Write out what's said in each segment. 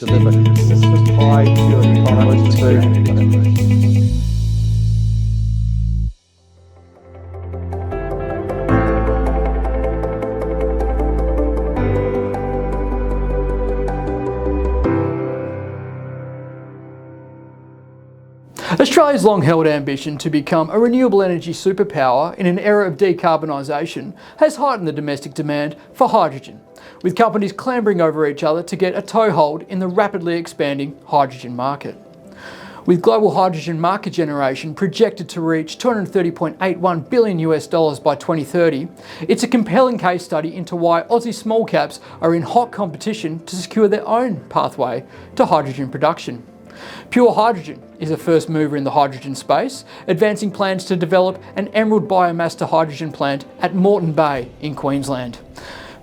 deliver consistent high purity hydrogen food. Australia's long-held ambition to become a renewable energy superpower in an era of decarbonisation has heightened the domestic demand for hydrogen, with companies clambering over each other to get a toehold in the rapidly expanding hydrogen market. With global hydrogen market generation projected to reach $230.81 billion by 2030, it's a compelling case study into why Aussie small caps are in hot competition to secure their own pathway to hydrogen production. Pure Hydrogen is a first mover in the hydrogen space, advancing plans to develop an emerald biomass to hydrogen plant at Moreton Bay in Queensland.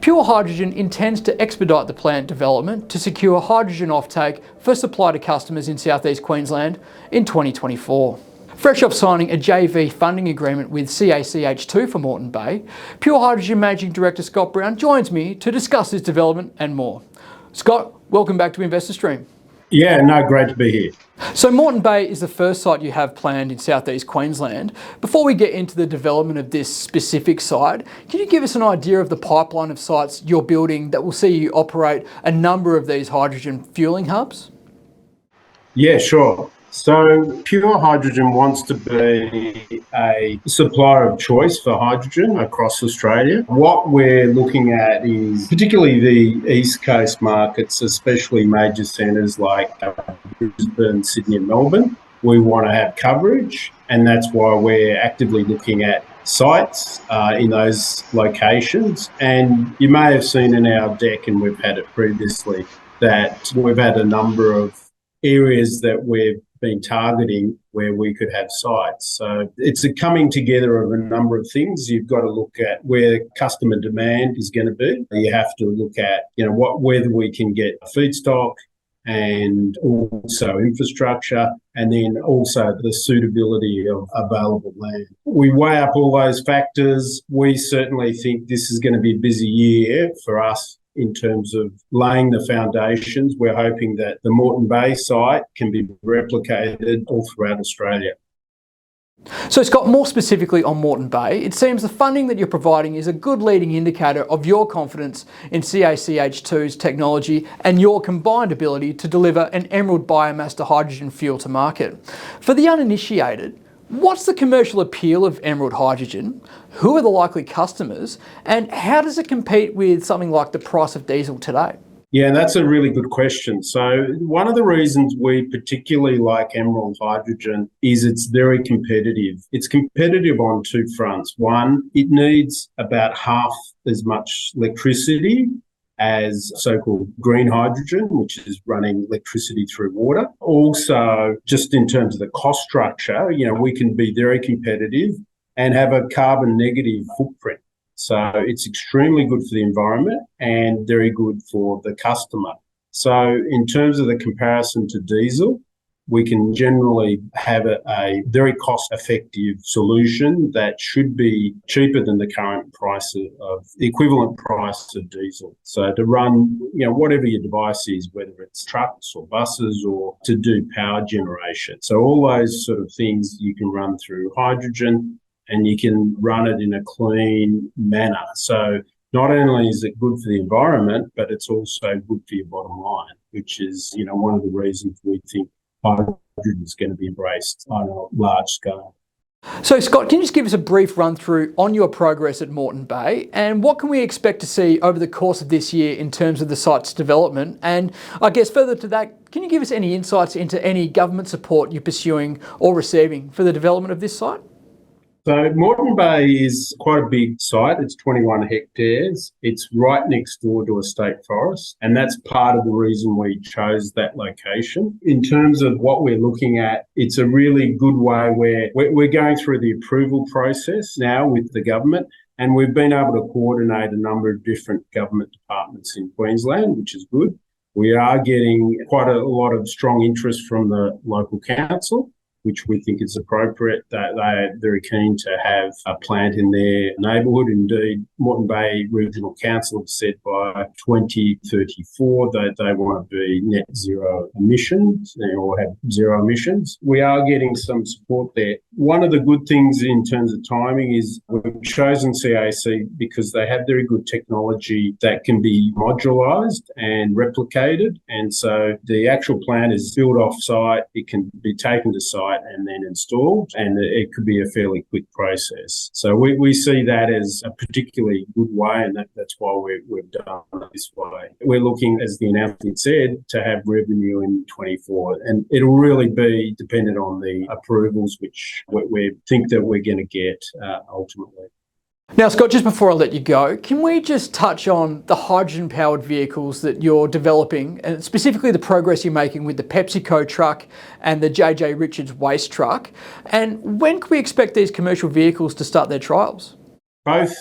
Pure Hydrogen intends to expedite the plant development to secure hydrogen offtake for supply to customers in southeast Queensland in 2024. Fresh off signing a JV funding agreement with CACH2 for Moreton Bay, Pure Hydrogen Managing Director Scott Brown joins me to discuss this development and more. Scott, welcome back to InvestorStream. Yeah, no, great to be here. So Moreton Bay is the first site you have planned in southeast Queensland. Before we get into the development of this specific site, can you give us an idea of the pipeline of sites you're building that will see you operate a number of these hydrogen fueling hubs? Yeah, sure. So Pure Hydrogen wants to be a supplier of choice for hydrogen across Australia. What we're looking at is particularly the East Coast markets, especially major centres like Brisbane, Sydney and Melbourne. We want to have coverage, and that's why we're actively looking at sites in those locations. And you may have seen in our deck, and we've had it previously, that we've had a number of areas that we've been targeting where we could have sites. So it's a coming together of a number of things. You've got to look at where customer demand is going to be. You have to look at, whether we can get feedstock and also infrastructure, and then also the suitability of available land. We weigh up all those factors. We certainly think this is going to be a busy year for us in terms of laying the foundations. We're hoping that the Moreton Bay site can be replicated all throughout Australia. So Scott, more specifically on Moreton Bay, it seems the funding that you're providing is a good leading indicator of your confidence in CACH2's technology and your combined ability to deliver an emerald biomass to hydrogen fuel to market. For the uninitiated, what's the commercial appeal of emerald hydrogen? Who are the likely customers? And how does it compete with something like the price of diesel today? Yeah, that's a really good question. So one of the reasons we particularly like emerald hydrogen is it's very competitive. It's competitive on two fronts. One, it needs about half as much electricity as so-called green hydrogen, which is running electricity through water. Also, just in terms of the cost structure, we can be very competitive and have a carbon negative footprint. So it's extremely good for the environment and very good for the customer. So in terms of the comparison to diesel, we can generally have a very cost-effective solution that should be cheaper than the current price of the equivalent price of diesel. So to run, whatever your device is, whether it's trucks or buses or to do power generation. So all those sort of things you can run through hydrogen, and you can run it in a clean manner. So not only is it good for the environment, but it's also good for your bottom line, which is, one of the reasons we think hydrogen is going to be embraced on a large scale. So Scott, can you just give us a brief run through on your progress at Moreton Bay, and what can we expect to see over the course of this year in terms of the site's development? And I guess further to that, can you give us any insights into any government support you're pursuing or receiving for the development of this site? So Moreton Bay is quite a big site. It's 21 hectares. It's right next door to a state forest, and that's part of the reason we chose that location. In terms of what we're looking at, it's a really good way where we're going through the approval process now with the government, and we've been able to coordinate a number of different government departments in Queensland, which is good. We are getting quite a lot of strong interest from the local council. which we think is appropriate. They're very keen to have a plant in their neighbourhood. Indeed, Moreton Bay Regional Council have said by 2034 that they want to be net zero emissions or have zero emissions. We are getting some support there. One of the good things in terms of timing is we've chosen CAC because they have very good technology that can be modularised and replicated. And so the actual plant is built off-site. It can be taken to site and then installed, and it could be a fairly quick process. So we see that as a particularly good way, and that's why we've done it this way. We're looking, as the announcement said, to have revenue in 24, and it'll really be dependent on the approvals, which we think that we're going to get ultimately. Now, Scott, just before I let you go, can we just touch on the hydrogen-powered vehicles that you're developing, and specifically the progress you're making with the PepsiCo truck and the JJ Richards waste truck? And when can we expect these commercial vehicles to start their trials? Both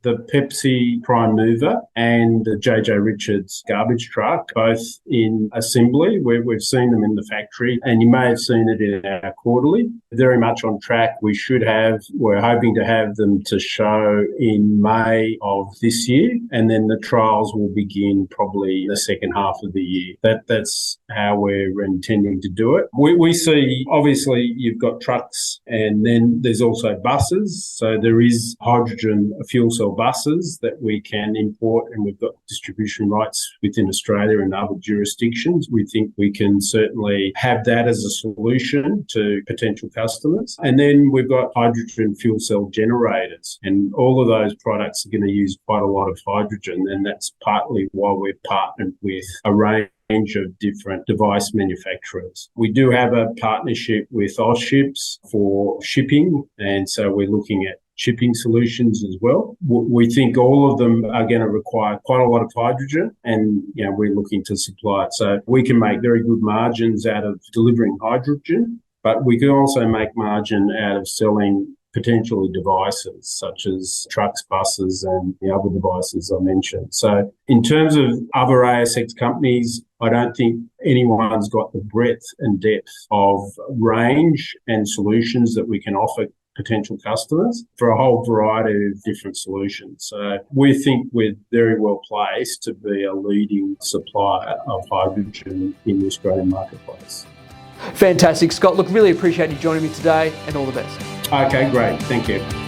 the Pepsi Prime Mover and the JJ Richards garbage truck, both in assembly. We've seen them in the factory, and you may have seen it in our quarterly. Very much on track. We're hoping to have them to show in May of this year, and then the trials will begin probably the second half of the year. That's how we're intending to do it. We see, obviously, you've got trucks, and then there's also buses. So there is hydrogen fuel cell buses that we can import, and we've got distribution rights within Australia and other jurisdictions. We think we can certainly have that as a solution to potential customers. And then we've got hydrogen fuel cell generators, and all of those products are going to use quite a lot of hydrogen, and that's partly why we've partnered with a range of different device manufacturers. We do have a partnership with Ausships for shipping, and so we're looking at shipping solutions as well. We think all of them are going to require quite a lot of hydrogen, and we're looking to supply it. So we can make very good margins out of delivering hydrogen, but we can also make margin out of selling potentially devices such as trucks, buses, and the other devices I mentioned. So in terms of other ASX companies, I don't think anyone's got the breadth and depth of range and solutions that we can offer potential customers for a whole variety of different solutions. So we think we're very well placed to be a leading supplier of hydrogen in the Australian marketplace. Fantastic, Scott. Look, really appreciate you joining me today, and all the best. Okay, great. Thank you.